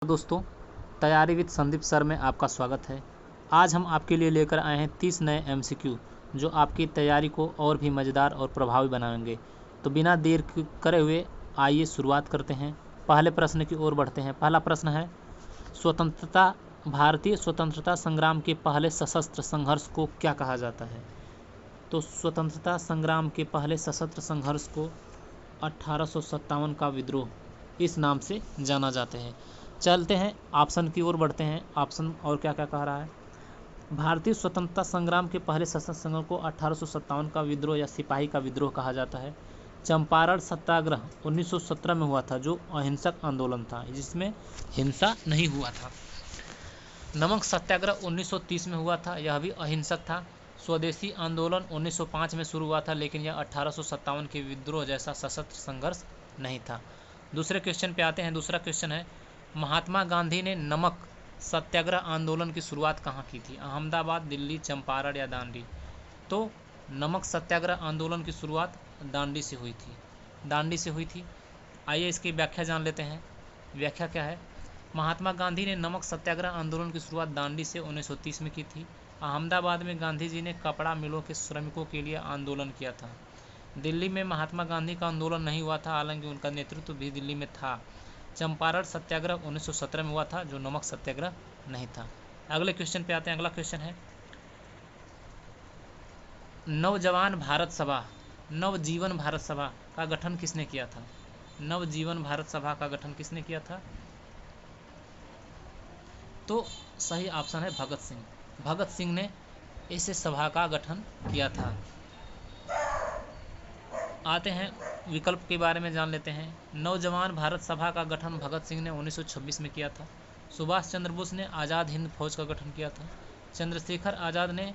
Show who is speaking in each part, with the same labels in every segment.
Speaker 1: दोस्तों, तैयारी with Sandeep sir में आपका स्वागत है। आज हम आपके लिए लेकर आए हैं 30 नए MCQ जो आपकी तैयारी को और भी मज़ेदार और प्रभावी बनाएंगे। तो बिना देर करे हुए आइए शुरुआत करते हैं। पहले प्रश्न की ओर बढ़ते हैं। पहला प्रश्न है, भारतीय स्वतंत्रता संग्राम के पहले सशस्त्र संघर्ष को क्या कहा जाता है? तो स्वतंत्रता संग्राम के पहले सशस्त्र संघर्ष को 1857 का विद्रोह इस नाम से जाना जाता है। चलते हैं ऑप्शन की ओर बढ़ते हैं। ऑप्शन और क्या क्या कह रहा है? भारतीय स्वतंत्रता संग्राम के पहले सशस्त्र संघर्ष को 1857 का विद्रोह या सिपाही का विद्रोह कहा जाता है। चंपारण सत्याग्रह 1917 में हुआ था, जो अहिंसक आंदोलन था, जिसमें हिंसा नहीं हुआ था। नमक सत्याग्रह 1930 में हुआ था, यह भी अहिंसक था। स्वदेशी आंदोलन 1905 में शुरू हुआ था, लेकिन यह 1857 के विद्रोह जैसा सशस्त्र संघर्ष नहीं था। दूसरे क्वेश्चन पे आते हैं। दूसरा क्वेश्चन है, महात्मा गांधी ने नमक सत्याग्रह आंदोलन की शुरुआत कहाँ की थी? अहमदाबाद, दिल्ली, चंपारण या दांडी? तो नमक सत्याग्रह आंदोलन की शुरुआत दांडी से हुई थी। दांडी से हुई थी। आइए इसकी व्याख्या जान लेते हैं। व्याख्या क्या है? महात्मा गांधी ने नमक सत्याग्रह आंदोलन की शुरुआत दांडी से 1930 में की थी। अहमदाबाद में गांधी जी ने कपड़ा मिलों के श्रमिकों के लिए आंदोलन किया था। दिल्ली में महात्मा गांधी का आंदोलन नहीं हुआ था, हालांकि उनका नेतृत्व भी दिल्ली में था। चंपारण सत्याग्रह 1917 में हुआ था, जो नमक सत्याग्रह नहीं था। अगले क्वेश्चन पे आते हैं। अगला क्वेश्चन है, नवजीवन भारत सभा का गठन किसने किया था? नवजीवन भारत सभा का गठन किसने किया था? तो सही ऑप्शन है भगत सिंह। भगत सिंह ने इस सभा का गठन किया था। आते हैं विकल्प के बारे में जान लेते हैं। नौजवान भारत सभा का गठन भगत सिंह ने 1926 में किया था। सुभाष चंद्र बोस ने आज़ाद हिंद फौज का गठन किया था। चंद्रशेखर आज़ाद ने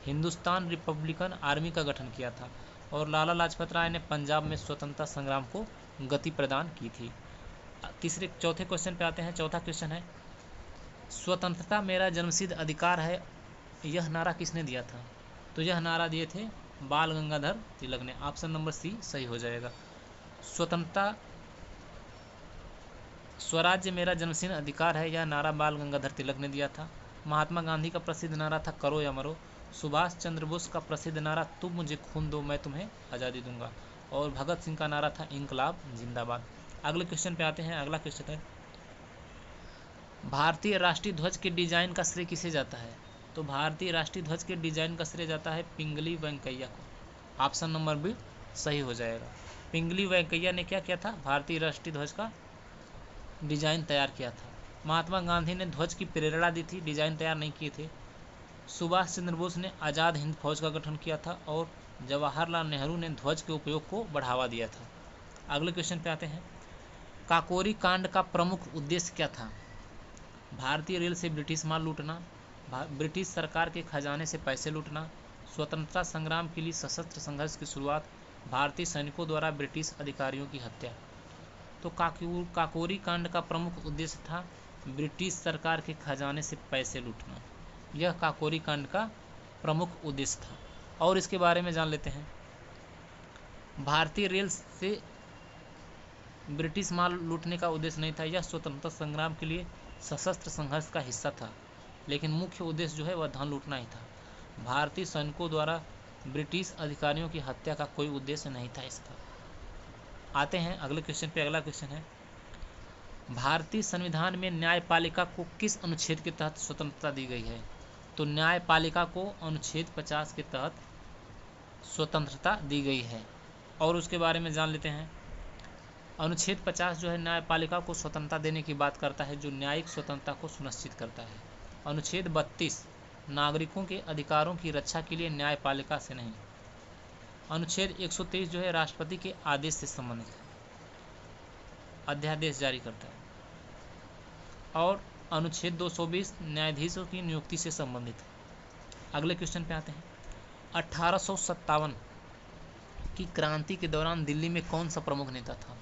Speaker 1: हिंदुस्तान रिपब्लिकन आर्मी का गठन किया था। और लाला लाजपत राय ने पंजाब में स्वतंत्रता संग्राम को गति प्रदान की थी। चौथे क्वेश्चन पे आते हैं। चौथा क्वेश्चन है, स्वतंत्रता मेरा जन्मसिद्ध अधिकार है, यह नारा किसने दिया था? तो यह नारा दिए थे बाल गंगाधर तिलक ने। ऑप्शन नंबर सी सही हो जाएगा। स्वतंत्रता स्वराज्य मेरा जन्मसिद्ध अधिकार है, यह नारा बाल गंगाधर तिलक ने दिया था। महात्मा गांधी का प्रसिद्ध नारा था करो या मरो। सुभाष चंद्र बोस का प्रसिद्ध नारा तुम मुझे खून दो मैं तुम्हें आज़ादी दूंगा। और भगत सिंह का नारा था इंकलाब जिंदाबाद। अगले क्वेश्चन पे आते हैं। अगला क्वेश्चन है, भारतीय राष्ट्रीय ध्वज के डिजाइन का श्रेय किसे जाता है? तो भारतीय राष्ट्रीय ध्वज के डिजाइन का श्रेय जाता है पिंगली वेंकैया को। ऑप्शन नंबर बी सही हो जाएगा। पिंगली वेंकैया ने क्या किया था? भारतीय राष्ट्रीय ध्वज का डिजाइन तैयार किया था। महात्मा गांधी ने ध्वज की प्रेरणा दी थी, डिजाइन तैयार नहीं किए थे। सुभाष चंद्र बोस ने आज़ाद हिंद फौज का गठन किया था। और जवाहरलाल नेहरू ने ध्वज के उपयोग को बढ़ावा दिया था। अगले क्वेश्चन पे आते हैं। काकोरी कांड का प्रमुख उद्देश्य क्या था? भारतीय रेल से ब्रिटिश माल लूटना, ब्रिटिश सरकार के खजाने से पैसे लूटना, स्वतंत्रता संग्राम के लिए सशस्त्र संघर्ष की शुरुआत, भारतीय सैनिकों द्वारा ब्रिटिश अधिकारियों की हत्या। तो काकोरी कांड का प्रमुख उद्देश्य था ब्रिटिश सरकार के खजाने से पैसे लूटना। यह काकोरी कांड का प्रमुख उद्देश्य था। और इसके बारे में जान लेते हैं। भारतीय रेल से ब्रिटिश माल लूटने का उद्देश्य नहीं था, यह स्वतंत्रता संग्राम के लिए सशस्त्र संघर्ष का हिस्सा था, लेकिन मुख्य उद्देश्य जो है वह धन लूटना ही था। भारतीय सैनिकों द्वारा ब्रिटिश अधिकारियों की हत्या का कोई उद्देश्य नहीं था इसका। आते हैं अगले क्वेश्चन पे। अगला क्वेश्चन है, भारतीय संविधान में न्यायपालिका को किस अनुच्छेद के तहत स्वतंत्रता दी गई है? तो न्यायपालिका को अनुच्छेद 50 के तहत स्वतंत्रता दी गई है। और उसके बारे में जान लेते हैं। अनुच्छेद 50 जो है न्यायपालिका को स्वतंत्रता देने की बात करता है, जो न्यायिक स्वतंत्रता को सुनिश्चित करता है। अनुच्छेद 32 नागरिकों के अधिकारों की रक्षा के लिए न्यायपालिका से नहीं। अनुच्छेद 123 जो है राष्ट्रपति के आदेश से संबंधित है, अध्यादेश जारी करता है। और अनुच्छेद 220 न्यायाधीशों की नियुक्ति से संबंधित है। अगले क्वेश्चन पे आते हैं। 1857 की क्रांति के दौरान दिल्ली में कौन सा प्रमुख नेता था?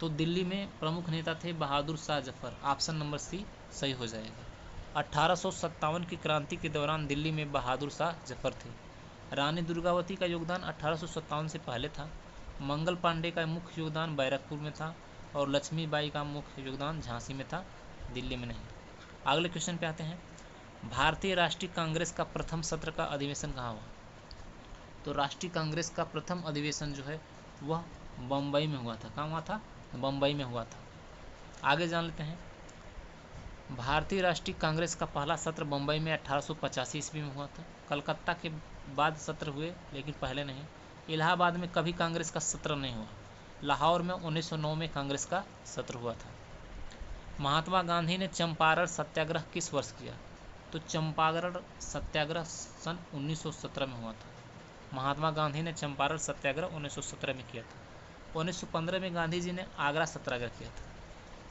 Speaker 1: तो दिल्ली में प्रमुख नेता थे Bahadur Shah Zafar. Option number C सही हो जाएगा। 1857 की क्रांति के दौरान दिल्ली में बहादुर शाह जफर थे। रानी दुर्गावती का योगदान 1857 से पहले था। मंगल पांडे का मुख्य योगदान बैरकपुर में था। और लक्ष्मीबाई का मुख्य योगदान झांसी में था। दिल्ली में नहीं। अगले क्वेश्चन पे आते हैं, भारतीय राष्ट्रीय कांग्रेस का प्रथम सत्र का अधिवेशन कहाँ हुआ? तो राष्ट्रीय कांग्रेस का प्रथम अधिवेशन जो है वह बम्बई में हुआ था। कहाँ हुआ था? बम्बई में हुआ था। आगे जान लेते हैं, भारतीय राष्ट्रीय कांग्रेस का पहला सत्र बम्बई में 1885 ईस्वी में हुआ था। कलकत्ता के बाद सत्र हुए लेकिन पहले नहीं। इलाहाबाद में कभी कांग्रेस का सत्र नहीं हुआ। लाहौर में 1909 में कांग्रेस का सत्र हुआ था। महात्मा गांधी ने चंपारण सत्याग्रह किस वर्ष किया? तो चंपारण सत्याग्रह सन 1917 में हुआ था। महात्मा गांधी ने चंपारण सत्याग्रह 1917 में किया था। 1915 में गांधी जी ने आगरा सत्याग्रह किया था।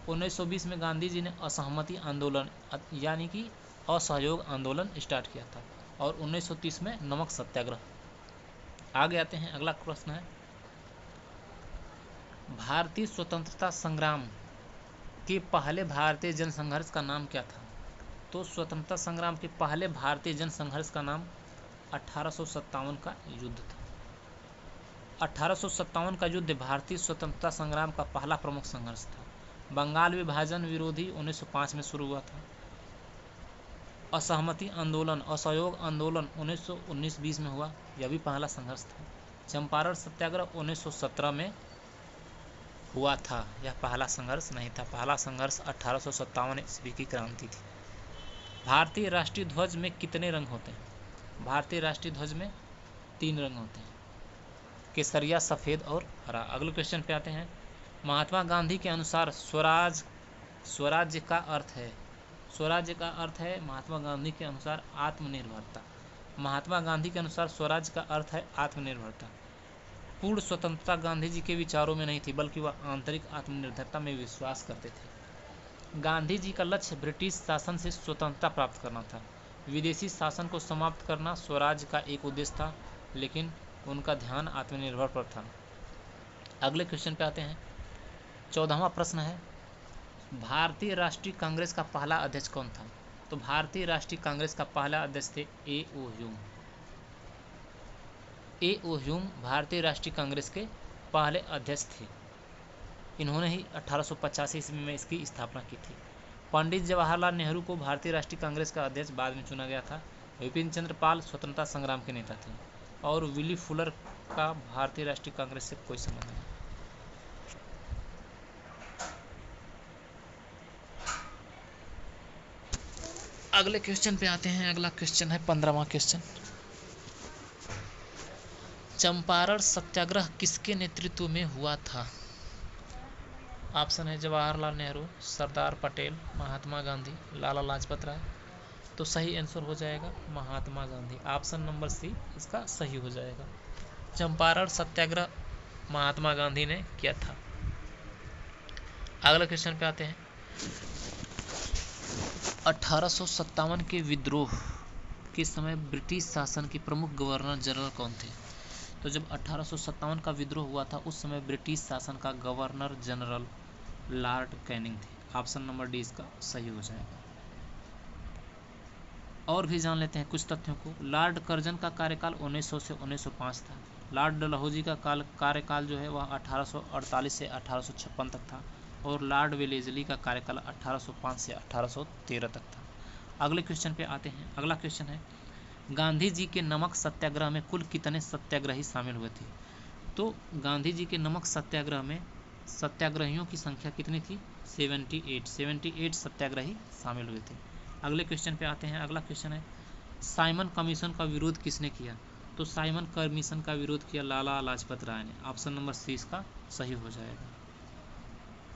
Speaker 1: 1920 में गांधी जी ने असहमति आंदोलन यानी कि असहयोग आंदोलन स्टार्ट किया था। और 1930 में नमक सत्याग्रह। आगे आते हैं, अगला प्रश्न है, भारतीय स्वतंत्रता संग्राम के पहले भारतीय जनसंघर्ष का नाम क्या था? तो स्वतंत्रता संग्राम के पहले भारतीय जनसंघर्ष का नाम 1857 का युद्ध था। 1857 का युद्ध भारतीय स्वतंत्रता संग्राम का पहला प्रमुख संघर्ष था। बंगाल विभाजन विरोधी 1905 में शुरू हुआ था। असहमति आंदोलन असहयोग आंदोलन 1919-20 में हुआ, यह भी पहला संघर्ष था। चंपारण सत्याग्रह 1917 में हुआ था, यह पहला संघर्ष नहीं था। पहला संघर्ष 1857 ईस्वी की क्रांति थी। भारतीय राष्ट्रीय ध्वज में कितने रंग होते हैं? भारतीय राष्ट्रीय ध्वज में 3 रंग होते हैं, केसरिया, सफ़ेद और हरा। अगले क्वेश्चन पे आते हैं, महात्मा गांधी के अनुसार स्वराज्य का अर्थ है महात्मा गांधी के अनुसार आत्मनिर्भरता। महात्मा गांधी के अनुसार स्वराज्य का अर्थ है आत्मनिर्भरता। पूर्ण स्वतंत्रता गांधी जी के विचारों में नहीं थी, बल्कि वह आंतरिक आत्मनिर्भरता में विश्वास करते थे। गांधी जी का लक्ष्य ब्रिटिश शासन से स्वतंत्रता प्राप्त करना था। विदेशी शासन को समाप्त करना स्वराज्य का एक उद्देश्य था, लेकिन उनका ध्यान आत्मनिर्भर पर था। अगले क्वेश्चन पे आते हैं, 14वां प्रश्न है, भारतीय राष्ट्रीय कांग्रेस का पहला अध्यक्ष कौन था? तो भारतीय राष्ट्रीय कांग्रेस का पहला अध्यक्ष थे ए.ओ. ह्यूम। ए.ओ. ह्यूम भारतीय राष्ट्रीय कांग्रेस के पहले अध्यक्ष थे। इन्होंने ही 1885 ईस्वी में इसकी स्थापना की थी। पंडित जवाहरलाल नेहरू को भारतीय राष्ट्रीय कांग्रेस का अध्यक्ष बाद में चुना गया था। विपिन चंद्र पाल स्वतंत्रता संग्राम के नेता थे और विली फुलर का भारतीय राष्ट्रीय कांग्रेस से कोई संबंध नहीं। अगले क्वेश्चन पे आते हैं। अगला क्वेश्चन है 15वां क्वेश्चन, चंपारण सत्याग्रह किसके नेतृत्व में हुआ था? ऑप्शन है जवाहरलाल नेहरू, सरदार पटेल, महात्मा गांधी, लाला लाजपत राय। तो सही आंसर हो जाएगा महात्मा गांधी। ऑप्शन नंबर सी इसका सही हो जाएगा। चंपारण सत्याग्रह महात्मा गांधी ने किया था। अगला क्वेश्चन पे आते हैं, 1857 के विद्रोह के समय ब्रिटिश शासन के प्रमुख गवर्नर जनरल कौन थे? तो जब 1857 का विद्रोह हुआ था उस समय ब्रिटिश शासन का गवर्नर जनरल लॉर्ड कैनिंग थे। ऑप्शन नंबर डी इसका सही हो जाएगा। और भी जान लेते हैं कुछ तथ्यों को। लॉर्ड कर्जन का कार्यकाल 1900 से 1905 था। लॉर्ड डलहौजी का कार्यकाल जो है वह 1848 से 1856 तक था और लॉर्ड वेलेस्ली का कार्यकाल 1805 से 1813 तक था। अगले क्वेश्चन पे आते हैं। अगला क्वेश्चन है, गांधी जी के नमक सत्याग्रह में कुल कितने सत्याग्रही शामिल हुए थे? तो गांधी जी के नमक सत्याग्रह में सत्याग्रहियों की संख्या कितनी थी? 78 सत्याग्रही शामिल हुए थे। अगले क्वेश्चन पे आते हैं। अगला क्वेश्चन है, साइमन कमीशन का विरोध किसने किया? तो साइमन कमीशन का विरोध किया लाला लाजपत राय ने। ऑप्शन नंबर सी इसका सही हो जाएगा।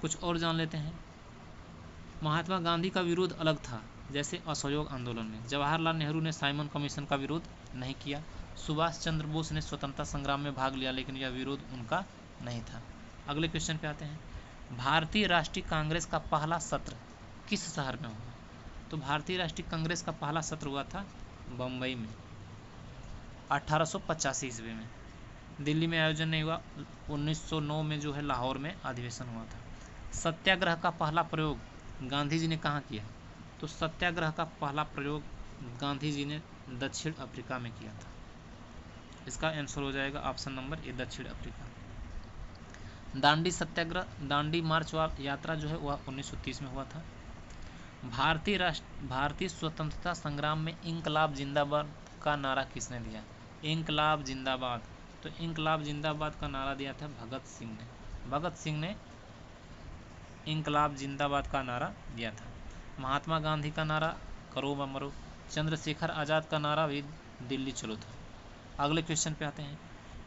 Speaker 1: कुछ और जान लेते हैं। महात्मा गांधी का विरोध अलग था, जैसे असहयोग आंदोलन में। जवाहरलाल नेहरू ने साइमन कमीशन का विरोध नहीं किया। सुभाष चंद्र बोस ने स्वतंत्रता संग्राम में भाग लिया, लेकिन यह विरोध उनका नहीं था। अगले क्वेश्चन पे आते हैं, भारतीय राष्ट्रीय कांग्रेस का पहला सत्र किस शहर में हुआ? तो भारतीय राष्ट्रीय कांग्रेस का पहला सत्र हुआ था बम्बई में 1885 ईस्वी में। दिल्ली में आयोजन नहीं हुआ। 1909 में जो है लाहौर में अधिवेशन हुआ था। सत्याग्रह का पहला प्रयोग गांधी जी ने कहाँ किया? तो सत्याग्रह का पहला प्रयोग गांधी जी ने दक्षिण अफ्रीका में किया था। इसका आंसर हो जाएगा ऑप्शन नंबर ए, दक्षिण अफ्रीका। दांडी सत्याग्रह, दांडी मार्च यात्रा जो है वह 1930 में हुआ था। भारतीय स्वतंत्रता संग्राम में इंकलाब जिंदाबाद का नारा किसने दिया? इंकलाब जिंदाबाद। तो इंकलाब जिंदाबाद का नारा दिया था भगत सिंह ने। भगत सिंह ने इंकलाब जिंदाबाद का नारा दिया था। महात्मा गांधी का नारा करो व मरो। चंद्रशेखर आज़ाद का नारा भी दिल्ली चलो था। अगले क्वेश्चन पे आते हैं।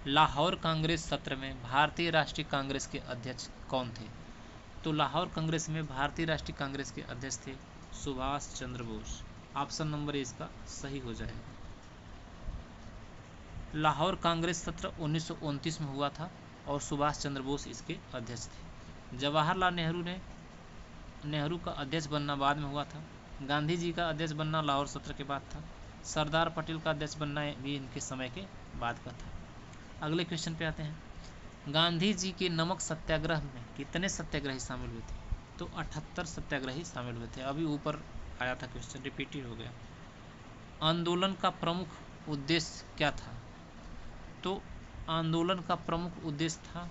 Speaker 1: लाहौर कांग्रेस सत्र में भारतीय राष्ट्रीय कांग्रेस के अध्यक्ष कौन थे? तो लाहौर कांग्रेस में भारतीय राष्ट्रीय कांग्रेस के अध्यक्ष थे सुभाष चंद्र बोस। ऑप्शन नंबर इसका सही हो जाएगा। लाहौर कांग्रेस सत्र 1929 में हुआ था और सुभाष चंद्र बोस इसके अध्यक्ष थे। जवाहरलाल नेहरू का अध्यक्ष बनना बाद में हुआ था। गांधी जी का अध्यक्ष बनना लाहौर सत्र के बाद था। सरदार पटेल का अध्यक्ष बनना भी इनके समय के बाद का था। अगले क्वेश्चन पे आते हैं। गांधी जी के नमक सत्याग्रह में कितने सत्याग्रही शामिल हुए थे? तो 78 सत्याग्रही शामिल हुए थे। अभी ऊपर आया था क्वेश्चन, रिपीटेड हो गया। आंदोलन का प्रमुख उद्देश्य क्या था? तो आंदोलन का प्रमुख उद्देश्य था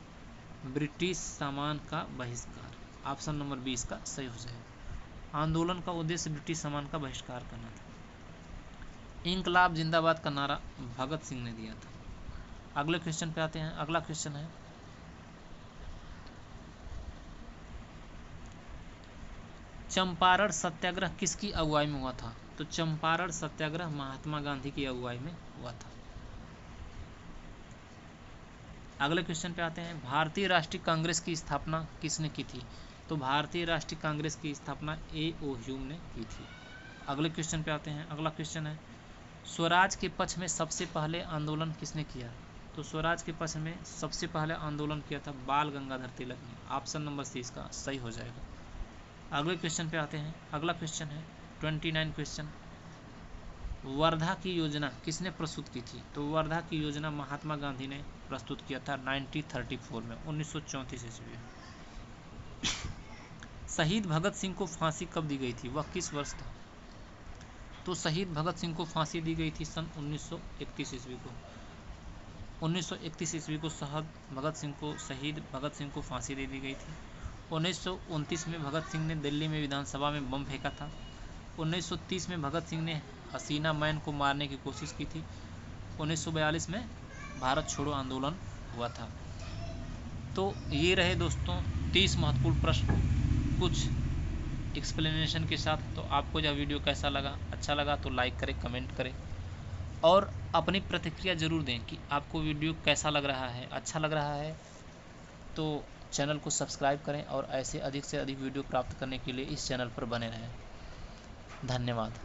Speaker 1: ब्रिटिश सामान का बहिष्कार। ऑप्शन नंबर 20 का सही हो जाएगा। आंदोलन का उद्देश्य ब्रिटिश सामान का बहिष्कार करना था। इंकलाब जिंदाबाद का नारा भगत सिंह ने दिया था। अगले क्वेश्चन पे आते हैं। अगला क्वेश्चन है, चंपारण सत्याग्रह किसकी अगुवाई में हुआ था? तो चंपारण सत्याग्रह महात्मा गांधी की अगुवाई में हुआ था। अगले क्वेश्चन पे आते हैं। भारतीय राष्ट्रीय कांग्रेस की स्थापना किसने की थी? तो भारतीय राष्ट्रीय कांग्रेस की स्थापना A.O. ह्यूम ने की थी। अगले क्वेश्चन पे आते हैं। अगला क्वेश्चन है, स्वराज के पक्ष में सबसे पहले आंदोलन किसने किया? तो स्वराज के पक्ष में सबसे पहले आंदोलन किया था बाल गंगाधर तिलक ने। ऑप्शन नंबर C इसका सही हो जाएगा। अगले क्वेश्चन पे आते हैं। अगला क्वेश्चन है 29 क्वेश्चन। वर्धा की योजना किसने प्रस्तुत की थी? तो वर्धा की योजना महात्मा गांधी ने प्रस्तुत किया था 1934 में, 1934 ईस्वी में। शहीद भगत सिंह को फांसी कब दी गई थी? वह किस वर्ष था? तो शहीद भगत सिंह को फांसी दी गई थी सन 1931 ईस्वी को। 1931 ईस्वी को शहीद भगत सिंह को फांसी दे दी गई थी। 1929 में भगत सिंह ने दिल्ली में विधानसभा में बम फेंका था। 1930 में भगत सिंह ने हसीना मैन को मारने की कोशिश की थी। 1942 में भारत छोड़ो आंदोलन हुआ था। तो ये रहे दोस्तों 30 महत्वपूर्ण प्रश्न कुछ एक्सप्लेनेशन के साथ। तो आपको यह वीडियो कैसा लगा? अच्छा लगा तो लाइक करें, कमेंट करें और अपनी प्रतिक्रिया ज़रूर दें कि आपको वीडियो कैसा लग रहा है। अच्छा लग रहा है तो चैनल को सब्सक्राइब करें और ऐसे अधिक से अधिक वीडियो प्राप्त करने के लिए इस चैनल पर बने रहें। धन्यवाद।